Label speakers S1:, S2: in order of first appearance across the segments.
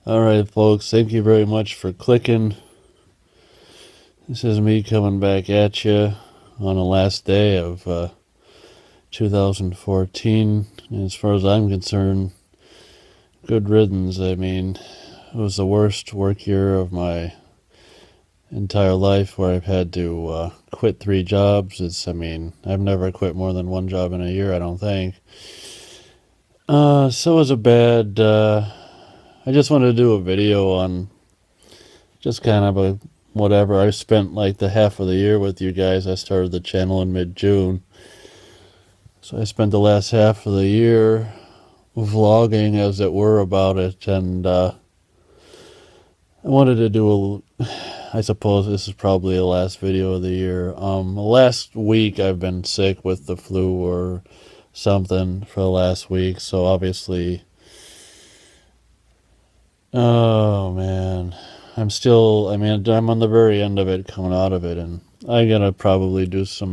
S1: Alright, folks, thank you very much for clicking. This is me coming back at you on the last day of 2014. And as far as I'm concerned, good riddance. I mean, it was the worst work year of my entire life where I've had to quit 3 jobs. I've never quit more than 1 job in a year, I don't think. So it was a bad. I just wanted to do a video on just kind of a whatever. I spent like the half of the year with you guys. I started the channel in mid-June. So I spent the last half of the year vlogging, as it were, about it. And I wanted to do I suppose this is probably the last video of the year. Last week I've been sick with the flu or something for the last week. So obviously, oh man. I'm on the very end of it, coming out of it, and I'm gonna probably do a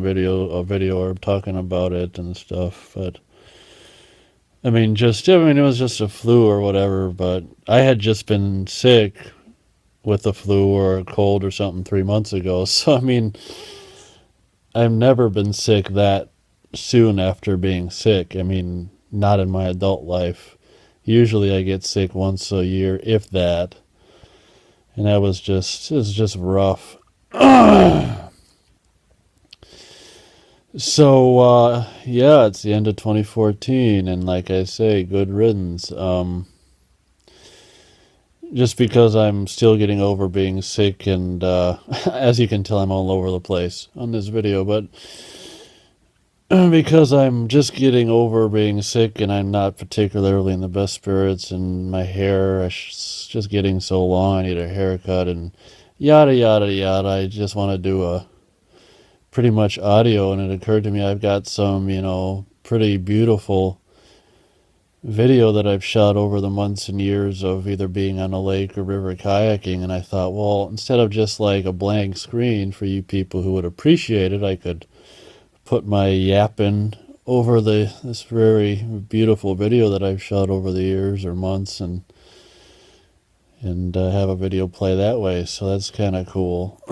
S1: video or talking about it and stuff. But it was just a flu or whatever. But I had just been sick with the flu or a cold or something 3 months ago. So I've never been sick that soon after being sick. Not in my adult life. Usually I get sick once a year, if that. And it was just rough. So, yeah, it's the end of 2014, and like I say, good riddance. Just because I'm still getting over being sick, and as you can tell, I'm all over the place on this video, but because I'm just getting over being sick, and I'm not particularly in the best spirits, and my hair is just getting so long, I need a haircut, and yada yada yada. I just want to do a pretty much audio, and it occurred to me I've got some, pretty beautiful video that I've shot over the months and years of either being on a lake or river kayaking, and I thought, well, instead of just like a blank screen for you people who would appreciate it, I could put my yapping over this very beautiful video that I've shot over the years or months, and have a video play that way. So that's kind of cool.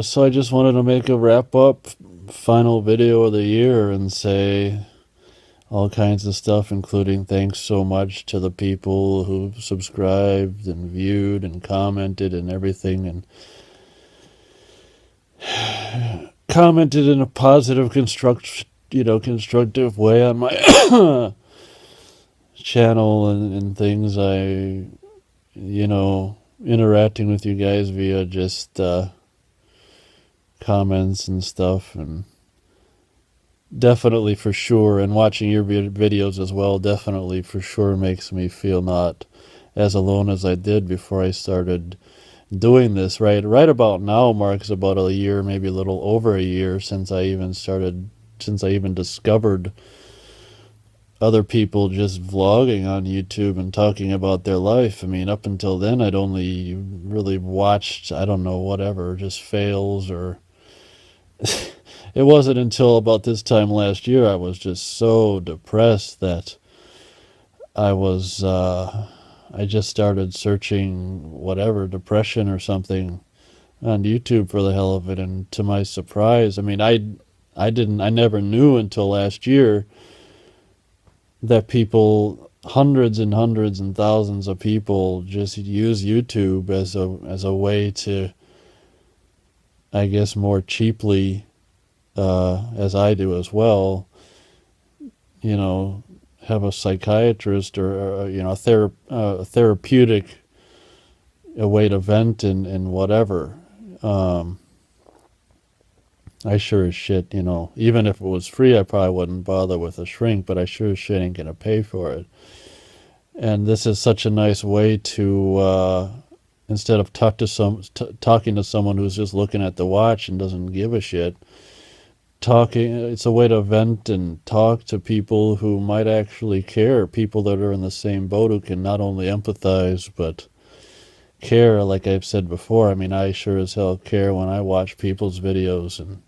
S1: So I just wanted to make a wrap up final video of the year and say all kinds of stuff, including thanks so much to the people who subscribed and viewed and commented and everything, and commented in a positive, constructive way on my channel and things. Interacting with you guys via just comments and stuff, and definitely for sure, and watching your videos as well, definitely for sure makes me feel not as alone as I did before I started doing this. Right about now marks about a year, maybe a little over a year, since I even discovered other people just vlogging on YouTube and talking about their life. Up until then I'd only really watched, I don't know, whatever, just fails, or it wasn't until about this time last year I was just so depressed that I just started searching whatever, depression or something, on YouTube for the hell of it. And to my surprise, I never knew until last year that hundreds and hundreds and thousands of people just use YouTube as a way to, I guess, more cheaply, as I do as well, have a psychiatrist or a therapeutic, a way to vent and whatever. I sure as shit, even if it was free, I probably wouldn't bother with a shrink, but I sure as shit ain't gonna pay for it. And this is such a nice way to, instead of talking to someone who's just looking at the watch and doesn't give a shit, it's a way to vent and talk to people who might actually care, people that are in the same boat, who can not only empathize but care. Like I've said before, I sure as hell care when I watch people's videos, and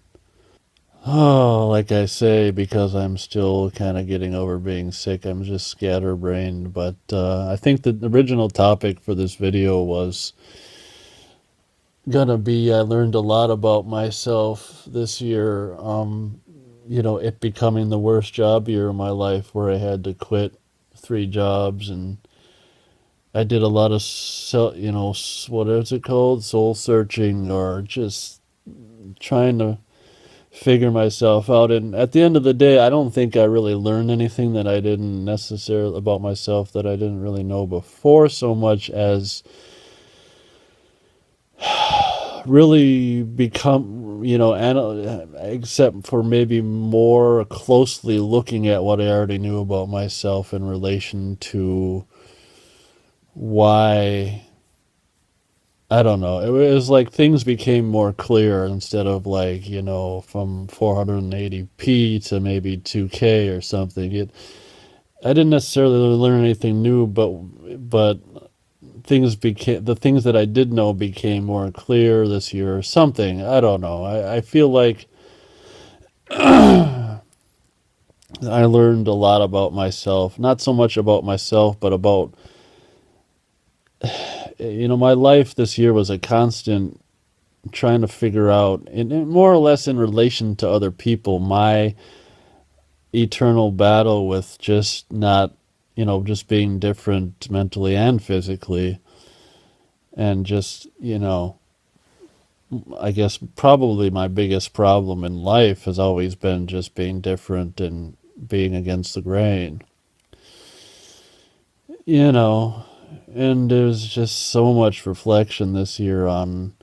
S1: Oh, like I say, because I'm still kind of getting over being sick, I'm just scatterbrained. But I think the original topic for this video was gonna be I learned a lot about myself this year. It becoming the worst job year of my life where I had to quit 3 jobs, and I did a lot of, what is it called? Soul searching, or just trying to figure myself out. And at the end of the day, I don't think I really learned anything that I didn't necessarily about myself that I didn't really know before, so much as really become, except for maybe more closely looking at what I already knew about myself in relation to why. I don't know. It was like things became more clear instead of like, from 480p to maybe 2K or something. I didn't necessarily learn anything new, but the things that I did know became more clear this year or something. I don't know. I feel like I learned a lot about myself, not so much about myself, but about, my life this year was a constant trying to figure out, in more or less in relation to other people, my eternal battle with just not, just being different mentally and physically. And just, I guess probably my biggest problem in life has always been just being different and being against the grain, you know. And there's just so much reflection this year on,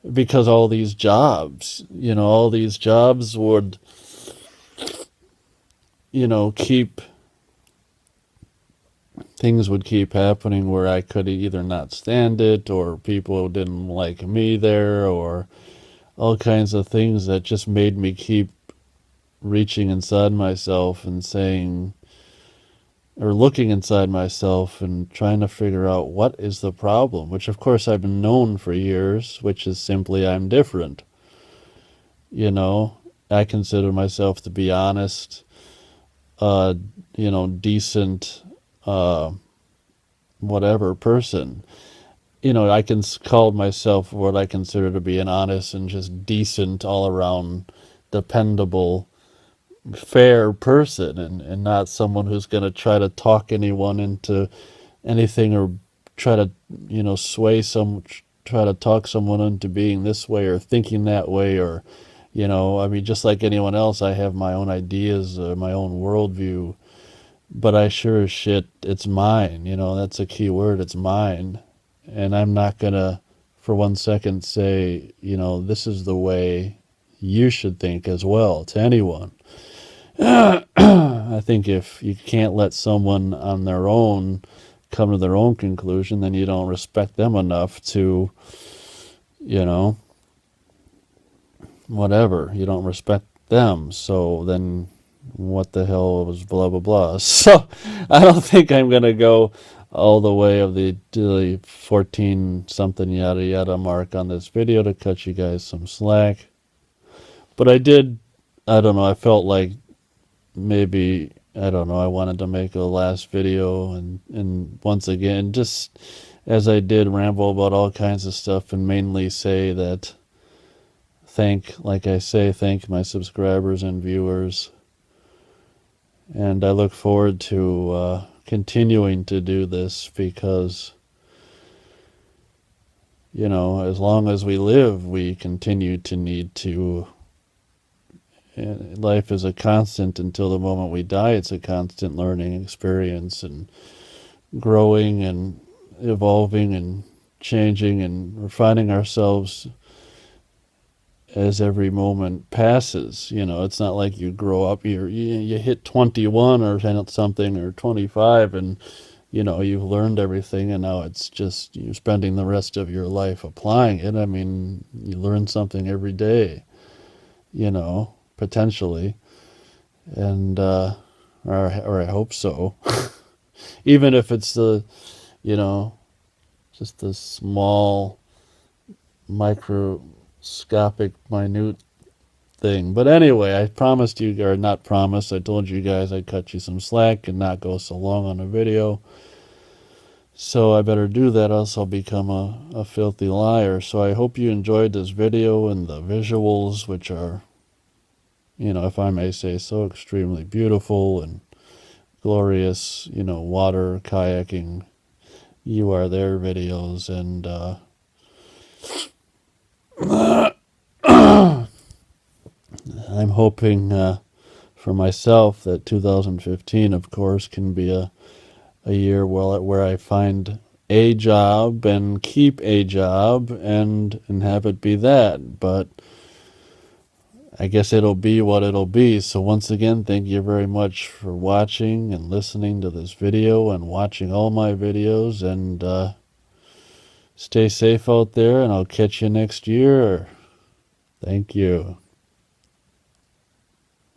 S1: because all these jobs would, keep, things would keep happening where I could either not stand it, or people didn't like me there, or all kinds of things that just made me keep reaching inside myself and saying, or looking inside myself and trying to figure out what is the problem, which of course I've been known for years, which is simply I'm different. I consider myself to be honest, uh, decent, uh, whatever person. I can call myself what I consider to be an honest and just decent, all around, dependable, fair person, and not someone who's going to try to talk anyone into anything, or try to, try to talk someone into being this way or thinking that way, or, I mean, just like anyone else, I have my own ideas, my own worldview, but I sure as shit, it's mine. That's a key word. It's mine. And I'm not going to, for 1 second, say, this is the way you should think as well to anyone. I think if you can't let someone on their own come to their own conclusion, then you don't respect them enough to, you know, whatever. You don't respect them. So then what the hell was blah, blah, blah. So I don't think I'm going to go all the way of the 14 something yada yada mark on this video to cut you guys some slack. But I don't know, I felt like maybe, I don't know, I wanted to make a last video and once again, just as I did, ramble about all kinds of stuff, and mainly say that like I say, thank my subscribers and viewers. And I look forward to continuing to do this, because, as long as we live, we continue to need to. Life is a constant until the moment we die. It's a constant learning experience, and growing and evolving and changing and refining ourselves as every moment passes. It's not like you grow up, you hit 21 or something, or 25, and you've learned everything, and now it's just you're spending the rest of your life applying it. I mean, you learn something every day, potentially, and or I hope so. Even if it's just the small, microscopic, minute thing. But anyway, I promised you, or not promised, I told you guys I'd cut you some slack and not go so long on a video. So I better do that, else I'll become a filthy liar. So I hope you enjoyed this video and the visuals, which are, if I may say so, extremely beautiful and glorious, water, kayaking, you are there videos. And I'm hoping for myself that 2015, of course, can be a year where I find a job and keep a job and have it be that. But I guess it'll be what it'll be. So once again, thank you very much for watching and listening to this video and watching all my videos. And stay safe out there, and I'll catch you next year. Thank you.